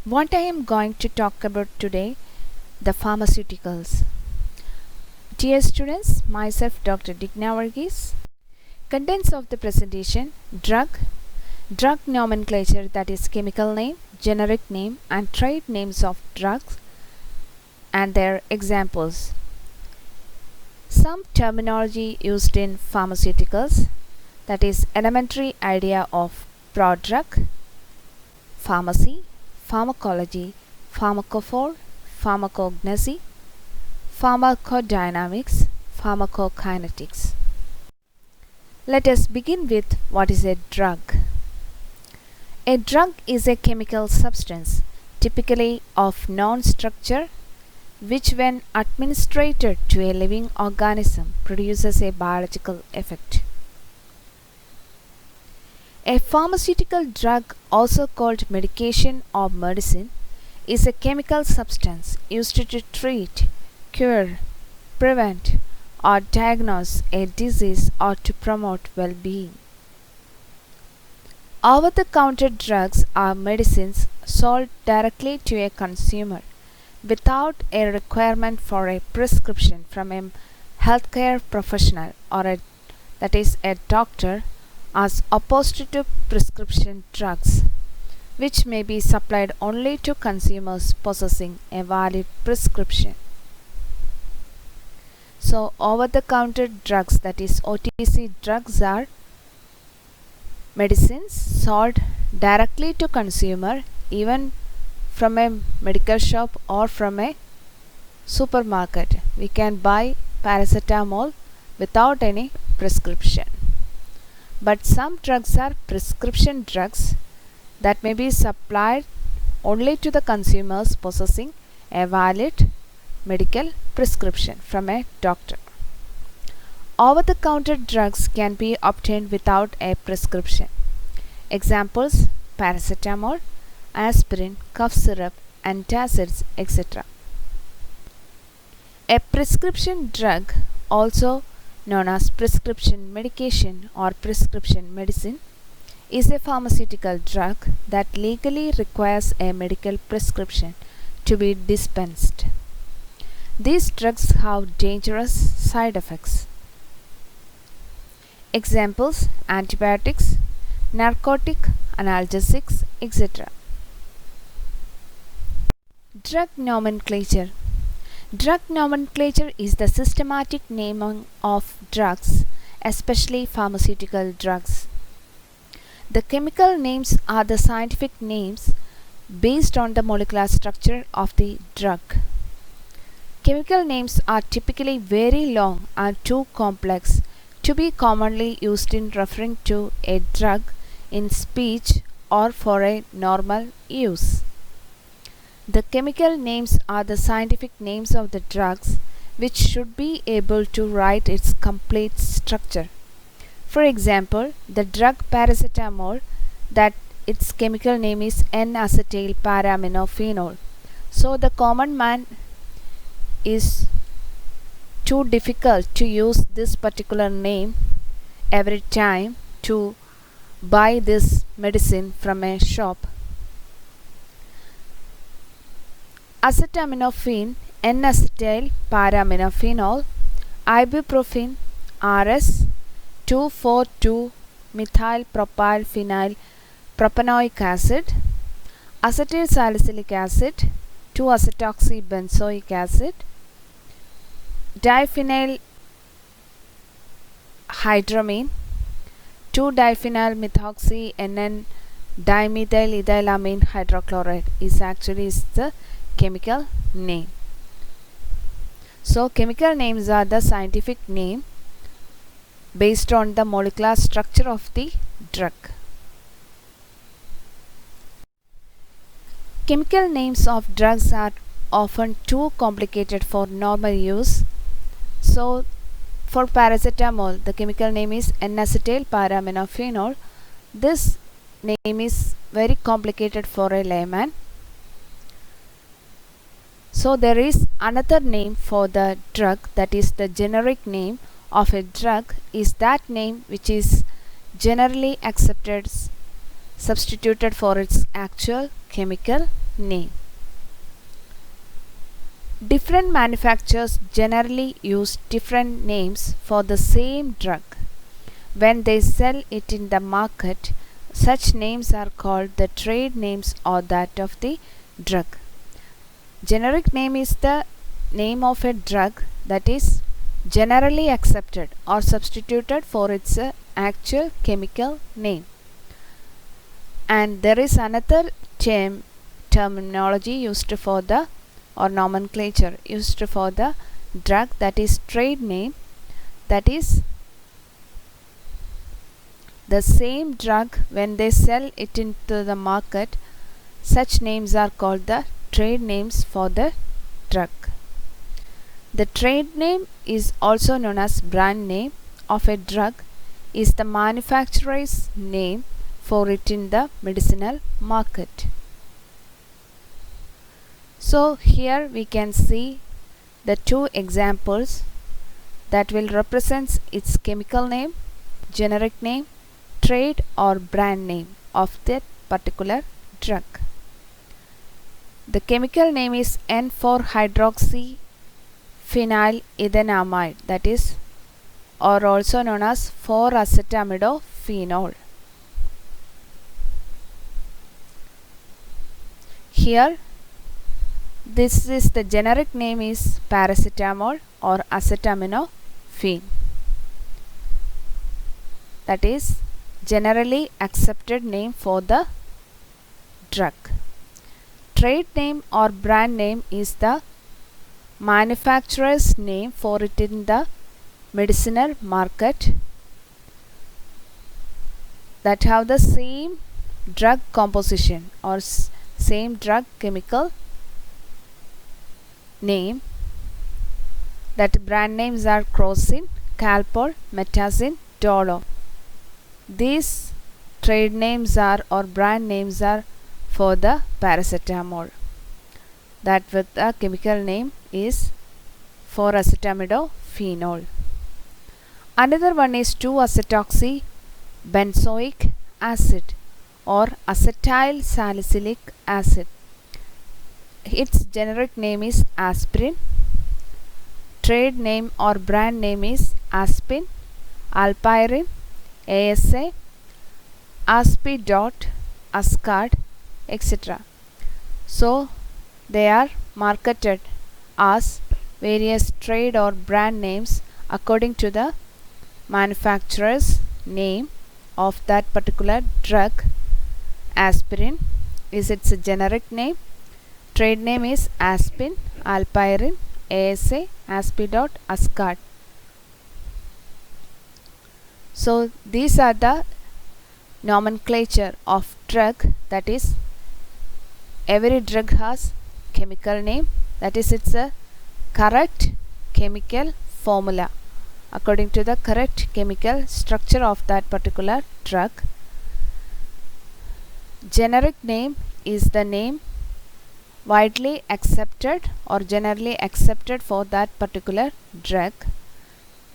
What I am going to talk about today, the pharmaceuticals. Dear students, myself Dr. Digna Varghese. Contents of the presentation: drug nomenclature, that is chemical name, generic name and trade names of drugs and their examples. Some terminology used in pharmaceuticals, that is elementary idea of prodrug, pharmacy, pharmacology, pharmacophore, pharmacognosy, pharmacodynamics, pharmacokinetics. Let us begin with what is a drug. A drug is a chemical substance, typically of known structure, which when administered to a living organism produces a biological effect. A pharmaceutical drug, also called medication or medicine, is a chemical substance used to treat, cure, prevent, or diagnose a disease or to promote well-being. Over-the-counter drugs are medicines sold directly to a consumer without a requirement for a prescription from a healthcare professional or a doctor, as opposed to prescription drugs, which may be supplied only to consumers possessing a valid prescription. So, over-the-counter drugs, that is OTC drugs, are medicines sold directly to consumer, even from a medical shop or from a supermarket. We can buy paracetamol without any prescription. But some drugs are prescription drugs that may be supplied only to the consumers possessing a valid medical prescription from a doctor. Over-the-counter drugs can be obtained without a prescription. Examples: paracetamol, aspirin, cough syrup, antacids, etc. A prescription drug, also known as prescription medication or prescription medicine, is a pharmaceutical drug that legally requires a medical prescription to be dispensed. These drugs have dangerous side effects. Examples: antibiotics, narcotic, analgesics, etc. Drug nomenclature. Drug nomenclature is the systematic naming of drugs, especially pharmaceutical drugs. The chemical names are the scientific names based on the molecular structure of the drug. Chemical names are typically very long and too complex to be commonly used in referring to a drug in speech or for a normal use. The chemical names are the scientific names of the drugs, which should be able to write its complete structure. For example, the drug paracetamol, that its chemical name is N-acetyl para-aminophenol. So the common man is too difficult to use this particular name every time to buy this medicine from a shop. Acetaminophen, N-acetyl para-aminophenol, ibuprofen, RS, 2,4,2 methylpropyl propanoic acid, acetyl salicylic acid, 2-acetoxybenzoic acid, diphenyl hydramine, 2-diphenyl methoxy NN dimethyl ethylamine hydrochloride is the chemical name. So chemical names are the scientific name based on the molecular structure of the drug. Chemical names of drugs are often too complicated for normal use. So for paracetamol, the chemical name is N-acetyl para-aminophenol. This name is very complicated for a layman. So there is another name for the drug, that is the generic name of a drug is that name which is generally accepted substituted for its actual chemical name. Different manufacturers generally use different names for the same drug. When they sell it in the market, such names are called the trade names or that of the drug. Generic name is the name of a drug that is generally accepted or substituted for its actual chemical name. And there is another terminology used for the or nomenclature used for the drug, that is trade name. That is the same drug, when they sell it into the market, such names are called the trade names for the drug. The trade name is also known as brand name of a drug, is the manufacturer's name for it in the medicinal market. So here we can see the two examples that will represent its chemical name, generic name, trade or brand name of that particular drug. The chemical name is N,4-hydroxyphenylethanamide, that is, or also known as 4-acetamidophenol. Here this is the generic name is paracetamol or acetaminophen. That is generally accepted name for the drug. Trade name or brand name is the manufacturer's name for it in the medicinal market that have the same drug composition or same drug chemical name. That brand names are Crocin, Calpol, Metazin, Dolo. These trade names are or brand names are for the paracetamol, that with the chemical name is 4-acetamidophenol. Another one is 2-acetoxy-benzoic acid or acetyl salicylic acid. Its generic name is aspirin. Trade name or brand name is Aspin, Alpirin, ASA, Aspidot, Ascard, etc. So they are marketed as various trade or brand names according to the manufacturer's name of that particular drug. Aspirin is its generic name. Trade name is Aspin, Alpirin, ASA, Aspidot, Ascard. So these are the nomenclature of drug, that is every drug has chemical name, that is it's a correct chemical formula according to the correct chemical structure of that particular drug. Generic name is the name widely accepted or generally accepted for that particular drug.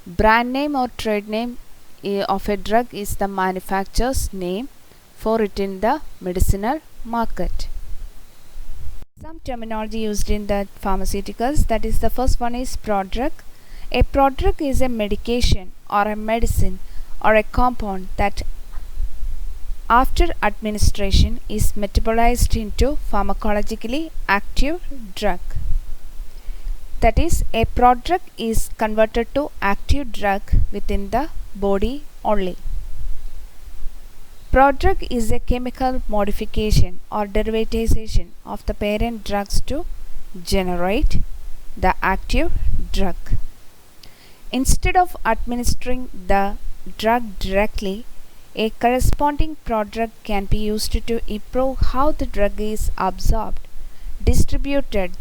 Brand name or trade name of a drug is the manufacturer's name for it in the medicinal market. Some terminology used in the pharmaceuticals, that is the first one is prodrug. A prodrug is a medication or a medicine or a compound that after administration is metabolized into pharmacologically active drug. That is, a prodrug is converted to active drug within the body only. Prodrug is a chemical modification or derivatization of the parent drugs to generate the active drug. Instead of administering the drug directly, a corresponding prodrug can be used to improve how the drug is absorbed, distributed,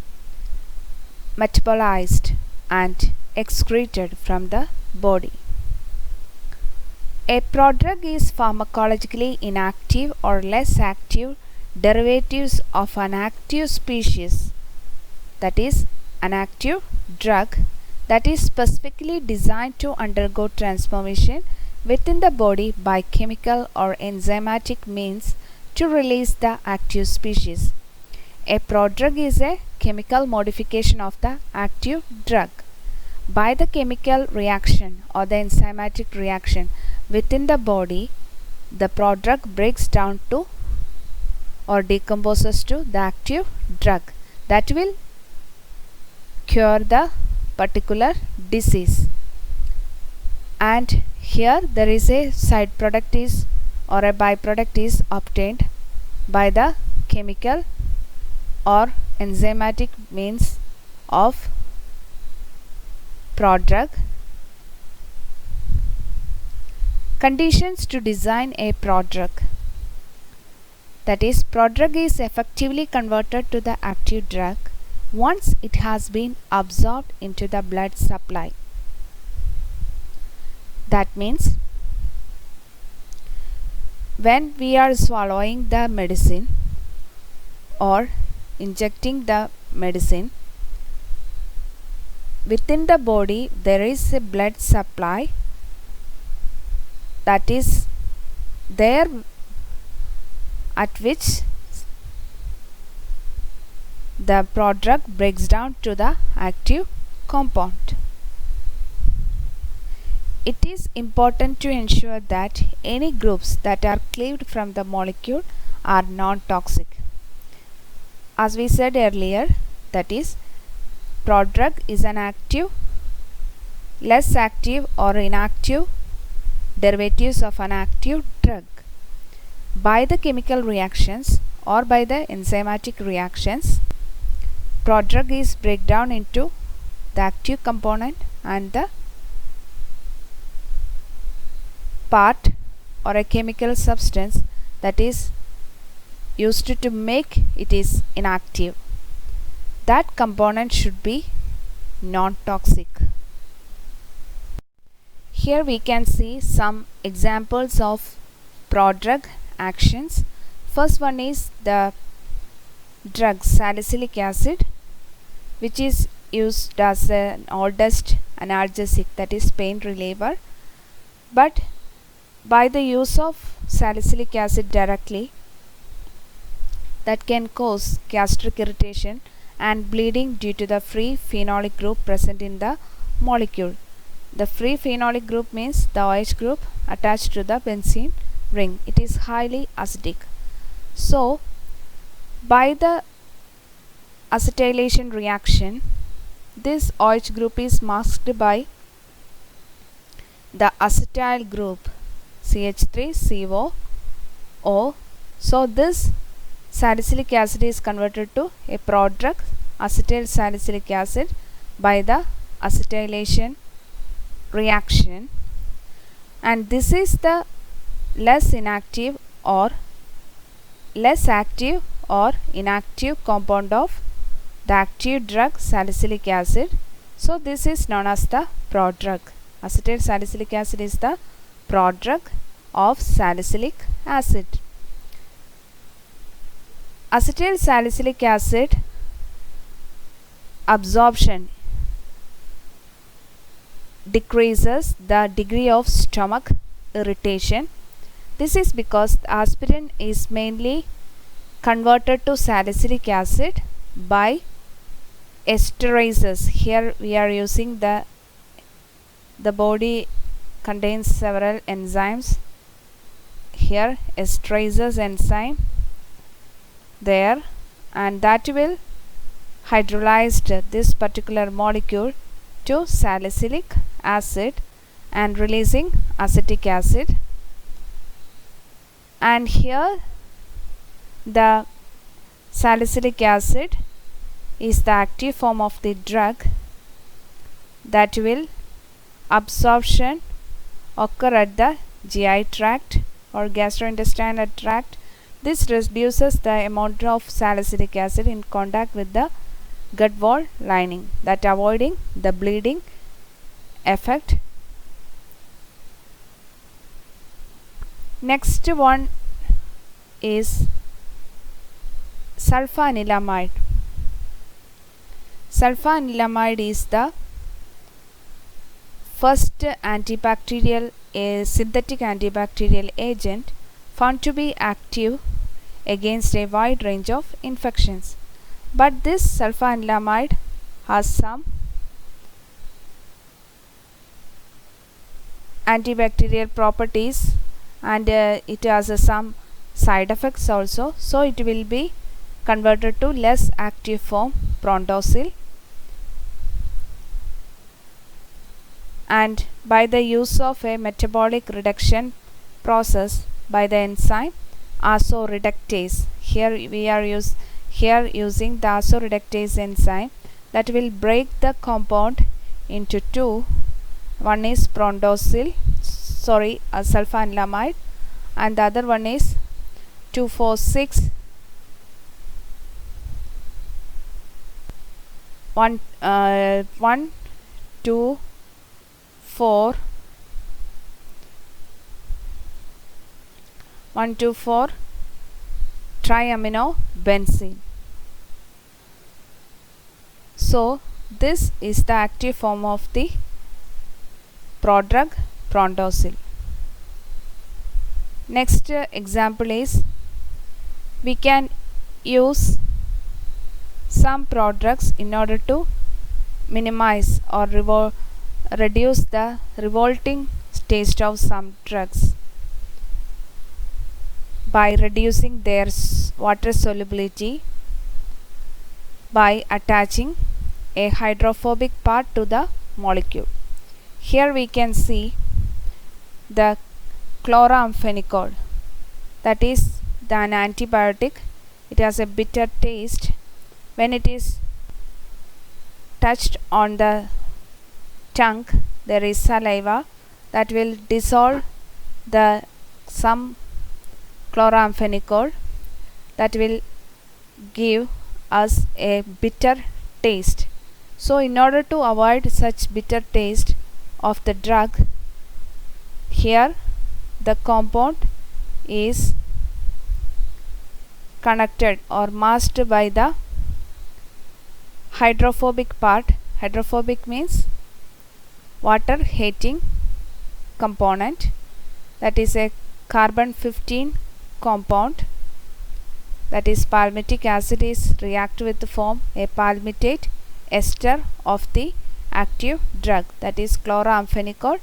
metabolized, and excreted from the body. A prodrug is pharmacologically inactive or less active derivatives of an active species, that is, an active drug that is specifically designed to undergo transformation within the body by chemical or enzymatic means to release the active species. A prodrug is a chemical modification of the active drug. By the chemical reaction or the enzymatic reaction within the body, the prodrug breaks down to or decomposes to the active drug that will cure the particular disease. And here there is a side product is or a byproduct is obtained by the chemical or enzymatic means of prodrug. Conditions to design a prodrug. That is, prodrug is effectively converted to the active drug once it has been absorbed into the blood supply. That means when we are swallowing the medicine or injecting the medicine, within the body there is a blood supply that is there, at which the prodrug breaks down to the active compound. It is important to ensure that any groups that are cleaved from the molecule are non-toxic. As we said earlier, that is, prodrug is an active, less active or inactive derivatives of an active drug. By the chemical reactions or by the enzymatic reactions, prodrug is break down into the active component and the part or a chemical substance that is used to make it is inactive. That component should be non-toxic. Here we can see some examples of prodrug actions. First one is the drug salicylic acid, which is used as an oldest analgesic, that is pain reliever. But by the use of salicylic acid directly, that can cause gastric irritation and bleeding due to the free phenolic group present in the molecule. The free phenolic group means the OH group attached to the benzene ring. It is highly acidic. So, by the acetylation reaction, this OH group is masked by the acetyl group CH3COO. So, this salicylic acid is converted to a prodrug, acetyl salicylic acid, by the acetylation reaction, and this is the less inactive or less active or inactive compound of the active drug salicylic acid. So this is known as the prodrug. Acetyl salicylic acid is the prodrug of salicylic acid. Acetyl salicylic acid absorption decreases the degree of stomach irritation. This is because the aspirin is mainly converted to salicylic acid by esterases. Here we are using the body contains several enzymes. Here esterases enzyme there, and that will hydrolyze this particular molecule to salicylic acid and releasing acetic acid. And here the salicylic acid is the active form of the drug that will absorption occur at the GI tract or gastrointestinal tract. This reduces the amount of salicylic acid in contact with the gut wall lining, that avoiding the bleeding effect. Next one is sulfanilamide. Sulfanilamide is the first antibacterial, a synthetic antibacterial agent found to be active against a wide range of infections. But this sulfanilamide has some antibacterial properties, and it has some side effects also, so it will be converted to less active form prontosil, and by the use of a metabolic reduction process by the enzyme azoreductase. Here we are using the azoreductase enzyme that will break the compound into two. One is sulfanilamide, and the other one is 2,4,6 1 2 4 1,2,4 triaminobenzene. So this is the active form of the prodrug prontosil. Next example is, we can use some prodrugs in order to minimize or reduce the revolting taste of some drugs by reducing their water solubility by attaching a hydrophobic part to the molecule. Here we can see the chloramphenicol, that is an antibiotic. It has a bitter taste. When it is touched on the tongue, there is saliva that will dissolve some chloramphenicol that will give us a bitter taste. So in order to avoid such bitter taste of the drug, here the compound is connected or masked by the hydrophobic part. Hydrophobic means water hating component, that is a carbon 15 compound, that is palmitic acid is react with to form a palmitate ester of the active drug, that is chloramphenicol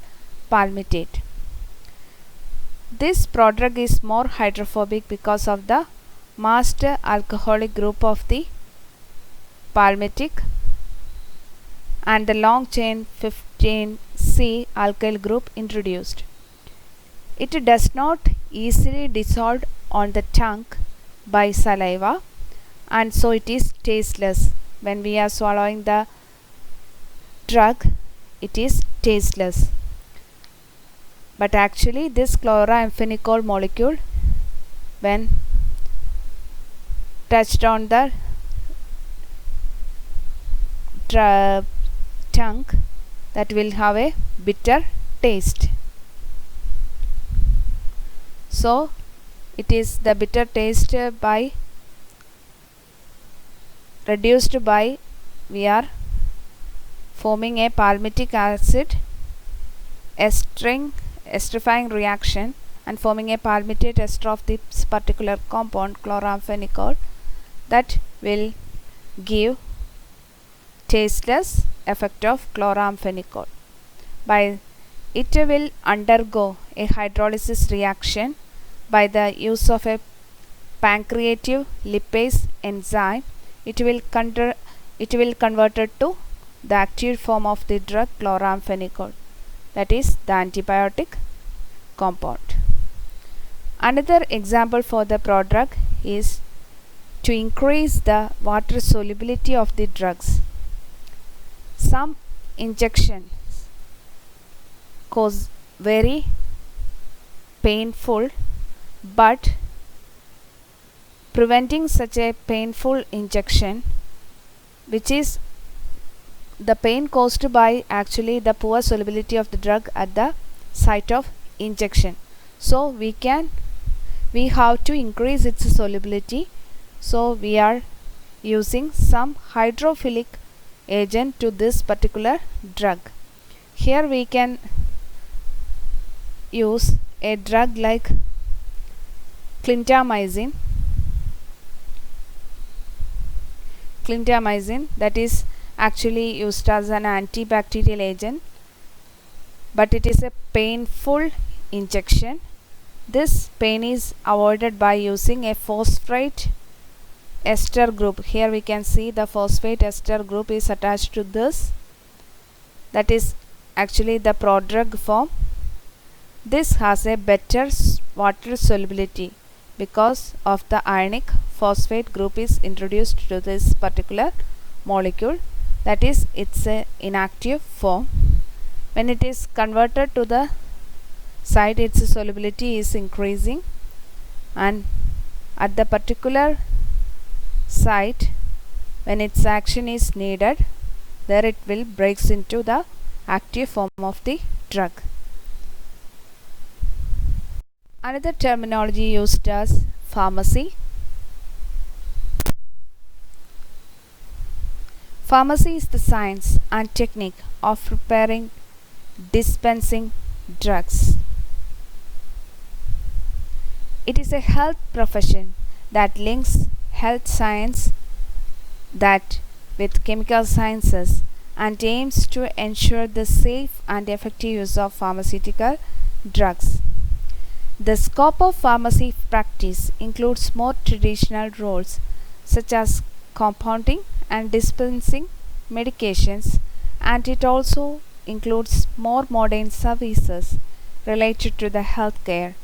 palmitate. This prodrug is more hydrophobic because of the masked alcoholic group of the palmitic and the long chain 15C alkyl group introduced. It does not easily dissolve on the tongue by saliva, and so it is tasteless. When we are swallowing the drug, it is tasteless. But actually this chloramphenicol molecule, when touched on the tongue, that will have a bitter taste. So it is the bitter taste by reduced by we are forming a palmitic acid esterifying reaction and forming a palmitate ester of this particular compound chloramphenicol, that will give tasteless effect of chloramphenicol. By it will undergo a hydrolysis reaction by the use of a pancreative lipase enzyme. It will converted to the active form of the drug chloramphenicol, that is the antibiotic compound. Another example for the prodrug is to increase the water solubility of the drugs. Some injections cause very painful, but preventing such a painful injection, which is the pain caused by actually the poor solubility of the drug at the site of injection. So we have to increase its solubility. So we are using some hydrophilic agent to this particular drug. Here we can use a drug like clindamycin. clindamycin, that is actually used as an antibacterial agent, but it is a painful injection. This pain is avoided by using a phosphate ester group. Here we can see the phosphate ester group is attached to this, that is actually the prodrug form. This has a better water solubility because of the ionic phosphate group is introduced to this particular molecule, that is it's a inactive form. When it is converted to the site, its solubility is increasing, and at the particular site when its action is needed, there it will breaks into the active form of the drug. Another terminology used as pharmacy. Pharmacy is the science and technique of preparing, dispensing drugs. It is a health profession that links health science that with chemical sciences and aims to ensure the safe and effective use of pharmaceutical drugs. The scope of pharmacy practice includes more traditional roles such as compounding and dispensing medications, and it also includes more modern services related to the healthcare,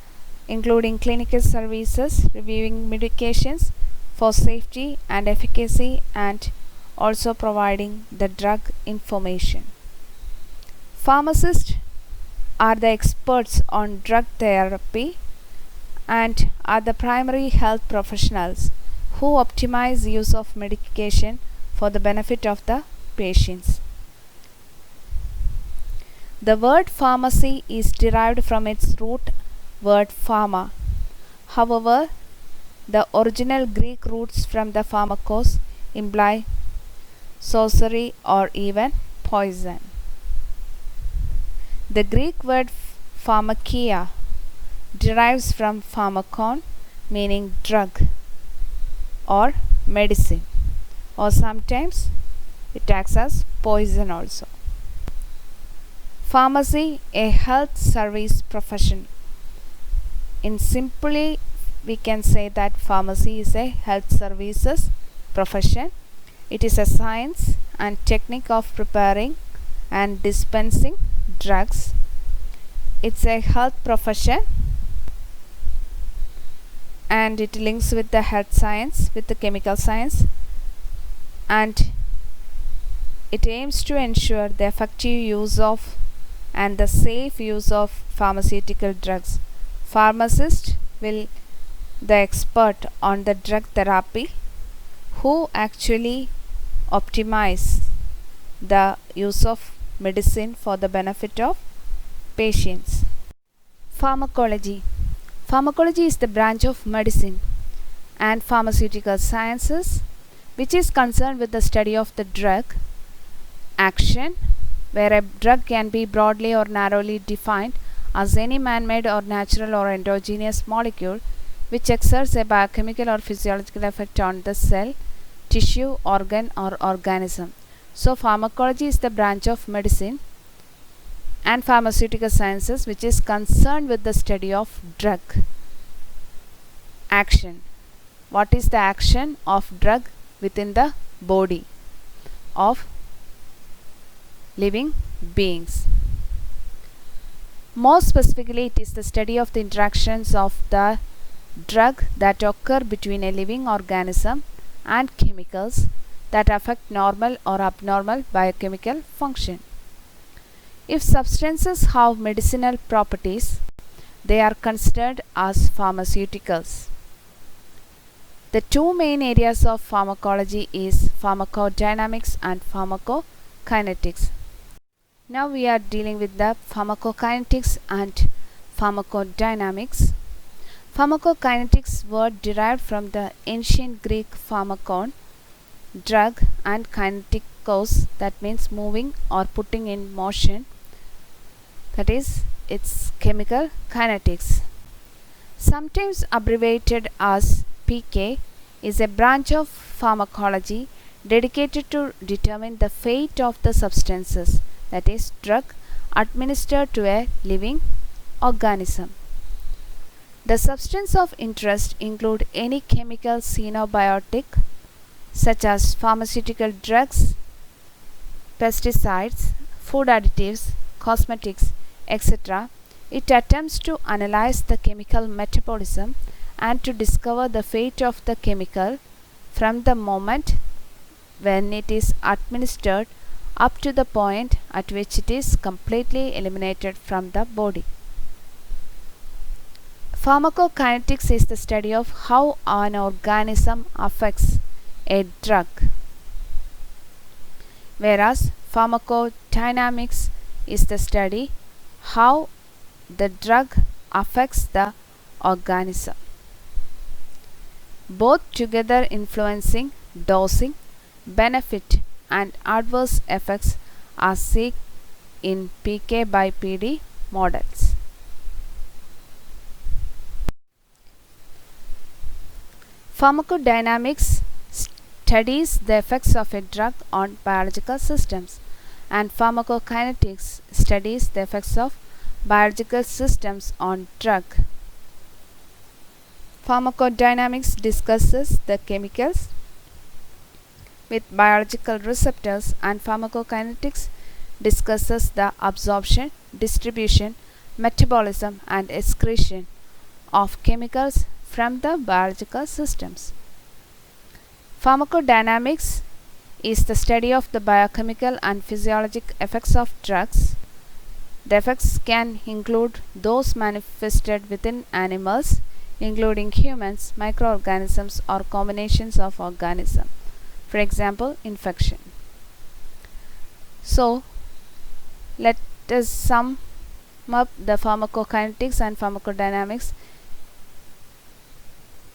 including clinical services, reviewing medications for safety and efficacy, and also providing the drug information. Pharmacists are the experts on drug therapy and are the primary health professionals who optimize use of medication for the benefit of the patients. The word pharmacy is derived from its root word pharma. However, the original Greek roots from the pharmakos imply sorcery or even poison. The Greek word pharmakia derives from pharmakon, meaning drug or medicine, or sometimes it acts as poison also. Pharmacy, a health service profession. In simply, we can say that pharmacy is a health services profession. It is a science and technique of preparing and dispensing drugs. It's a health profession and it links with the health science, with the chemical science, and it aims to ensure the effective use of and the safe use of pharmaceutical drugs. Pharmacist will the expert on the drug therapy who actually optimize the use of medicine for the benefit of patients. Pharmacology. Pharmacology is the branch of medicine and pharmaceutical sciences which is concerned with the study of the drug action, where a drug can be broadly or narrowly defined as any man-made or natural or endogenous molecule which exerts a biochemical or physiological effect on the cell, tissue, organ or organism. So pharmacology is the branch of medicine and pharmaceutical sciences which is concerned with the study of drug action. What is the action of drug within the body of living beings? More specifically, it is the study of the interactions of the drug that occur between a living organism and chemicals that affect normal or abnormal biochemical function. If substances have medicinal properties, they are considered as pharmaceuticals. The two main areas of pharmacology is pharmacodynamics and pharmacokinetics. Now we are dealing with the pharmacokinetics and pharmacodynamics. Pharmacokinetics word derived from the ancient Greek pharmakon, drug, and kinetikos, that means moving or putting in motion, that is its chemical kinetics. Sometimes abbreviated as PK, is a branch of pharmacology dedicated to determine the fate of the substances, that is, drug, administered to a living organism. The substance of interest include any chemical xenobiotic such as pharmaceutical drugs, pesticides, food additives, cosmetics, etc. It attempts to analyze the chemical metabolism and to discover the fate of the chemical from the moment when it is administered up to the point at which it is completely eliminated from the body. Pharmacokinetics is the study of how an organism affects a drug, whereas pharmacodynamics is the study how the drug affects the organism, both together influencing dosing, benefit and adverse effects are seen in PK by PD models. Pharmacodynamics studies the effects of a drug on biological systems, and pharmacokinetics studies the effects of biological systems on drug. Pharmacodynamics discusses the chemicals with biological receptors, and pharmacokinetics discusses the absorption, distribution, metabolism and excretion of chemicals from the biological systems. Pharmacodynamics is the study of the biochemical and physiologic effects of drugs. The effects can include those manifested within animals, including humans, microorganisms or combinations of organisms. For example, infection. So, let us sum up the pharmacokinetics and pharmacodynamics.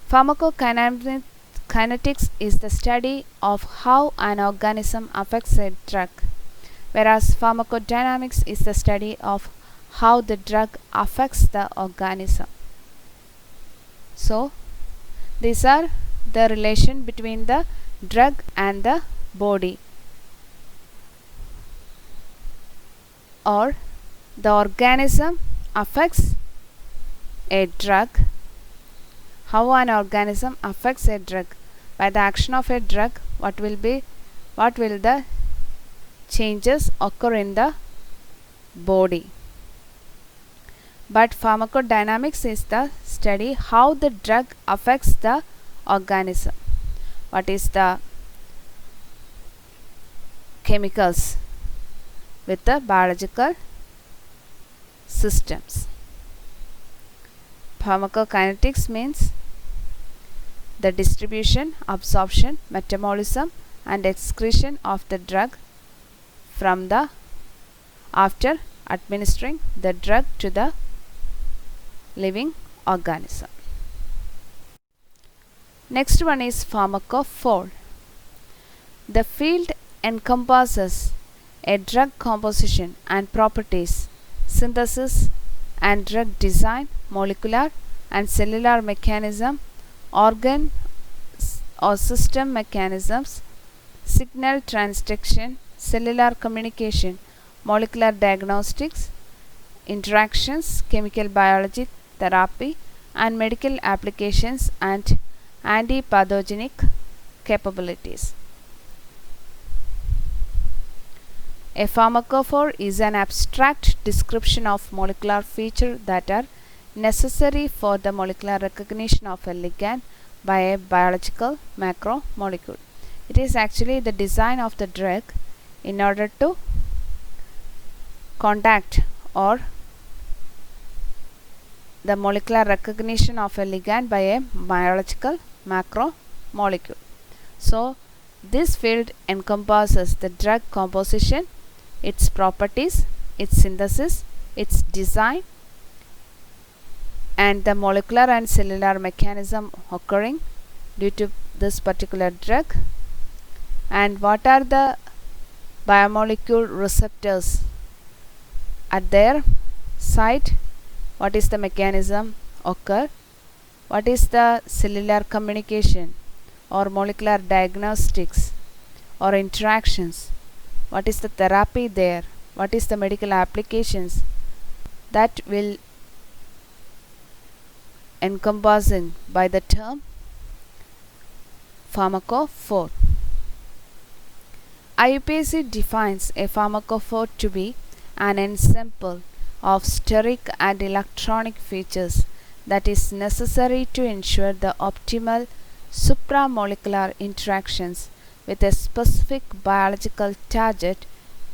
Pharmacokinetics is the study of how an organism affects a drug, whereas pharmacodynamics is the study of how the drug affects the organism. So, these are the relation between the drug and the body, or the organism affects a drug. How an organism affects a drug. By the action of a drug, what will the changes occur in the body. But pharmacodynamics is the study how the drug affects the organism. What is the chemicals with the biological systems. Pharmacokinetics means the distribution, absorption, metabolism and excretion of the drug from the after administering the drug to the living organism. Next one is pharmacophore. The field encompasses a drug composition and properties, synthesis and drug design, molecular and cellular mechanism, organ or system mechanisms, signal transduction, cellular communication, molecular diagnostics, interactions, chemical biology, therapy and medical applications, and antipathogenic capabilities. A pharmacophore is an abstract description of molecular features that are necessary for the molecular recognition of a ligand by a biological macromolecule. It is actually the design of the drug in order to contact or the molecular recognition of a ligand by a biological macromolecule. So, this field encompasses the drug composition, its properties, its synthesis, its design, and the molecular and cellular mechanism occurring due to this particular drug, and what are the biomolecule receptors at their site, what is the mechanism occur, what is the cellular communication or molecular diagnostics, or interactions. What is the therapy there? What is the medical applications? That will encompassing by the term pharmacophore. IUPAC defines a pharmacophore to be an ensemble of steric and electronic features that is necessary to ensure the optimal supramolecular interactions with a specific biological target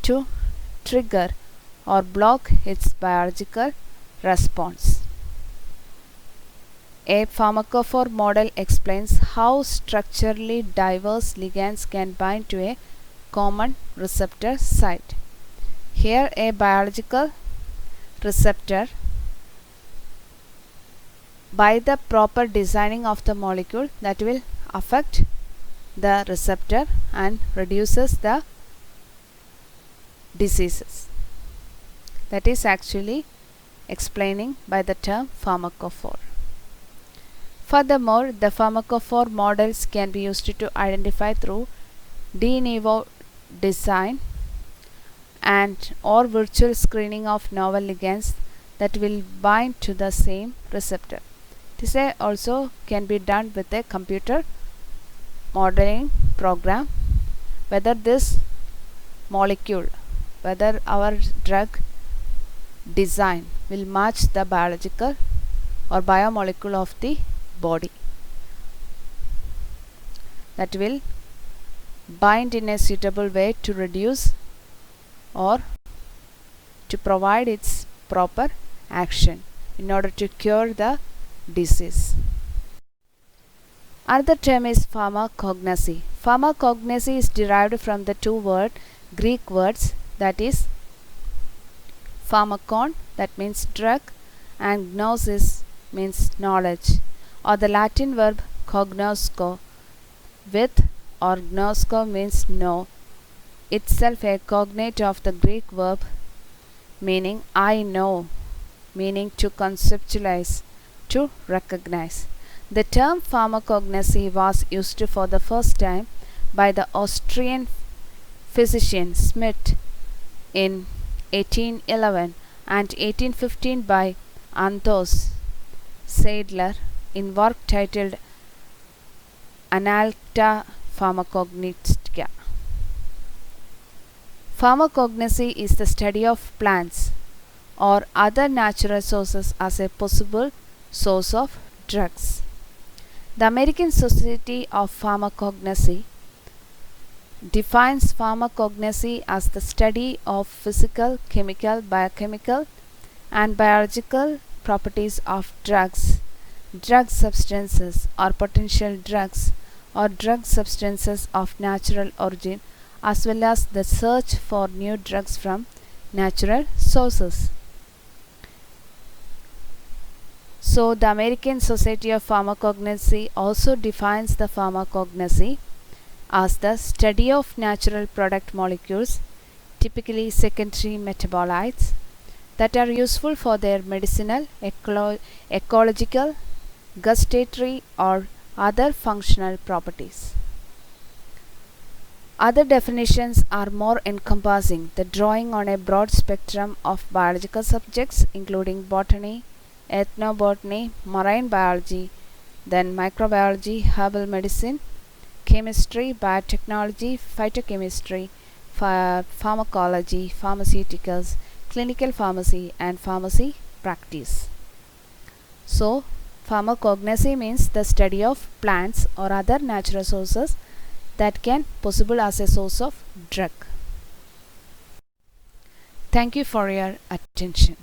to trigger or block its biological response. A pharmacophore model explains how structurally diverse ligands can bind to a common receptor site. Here a biological receptor, by the proper designing of the molecule, that will affect the receptor and reduces the diseases. That is actually explaining by the term pharmacophore. Furthermore, the pharmacophore models can be used to identify through de novo design and or virtual screening of novel ligands that will bind to the same receptor. This also can be done with a computer modeling program, whether this molecule, whether our drug design will match the biological or biomolecule of the body, that will bind in a suitable way to reduce or to provide its proper action in order to cure the disease. Another term is pharmacognosy. Pharmacognosy is derived from the two Greek words, that is pharmakon, that means drug, and gnosis means knowledge, or the Latin verb cognosco, with or gnosco means know, itself a cognate of the Greek verb meaning I know, meaning to conceptualize, to recognize. The term pharmacognosy was used for the first time by the Austrian physician Schmidt in 1811 and 1815 by Anthos Seidler in work titled Analecta Pharmacognostica. Pharmacognosy is the study of plants or other natural sources as a possible source of drugs. The American Society of Pharmacognosy defines pharmacognosy as the study of physical, chemical, biochemical, and biological properties of drugs, drug substances or potential drugs, or drug substances of natural origin, as well as the search for new drugs from natural sources. So, the American Society of Pharmacognosy also defines the pharmacognosy as the study of natural product molecules, typically secondary metabolites, that are useful for their medicinal, ecological, gustatory, or other functional properties. Other definitions are more encompassing, the drawing on a broad spectrum of biological subjects including botany, ethnobotany, marine biology, then microbiology, herbal medicine, chemistry, biotechnology, phytochemistry, pharmacology, pharmaceuticals, clinical pharmacy, and pharmacy practice. So, pharmacognosy means the study of plants or other natural sources that can possible as a source of drug. Thank you for your attention.